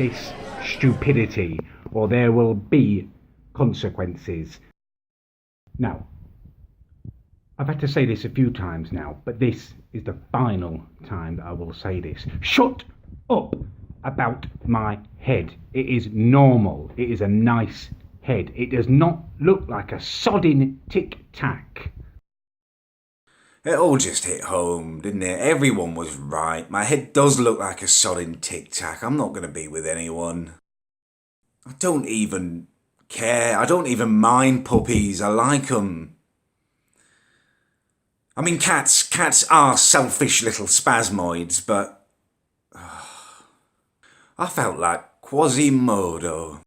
this stupidity, or there will be consequences. Now, I've had to say this a few times now, but this is the final time that I will say this. Shut up about my head. It is normal. It is a nice head. It does not look like a sodding Tic Tac. It all just hit home, didn't it? Everyone was right. My head does look like a sodding Tic Tac. I'm not going to be with anyone. I don't even care. I don't even mind puppies. I like them. I mean, cats are selfish little spasmoids, but I felt like Quasimodo.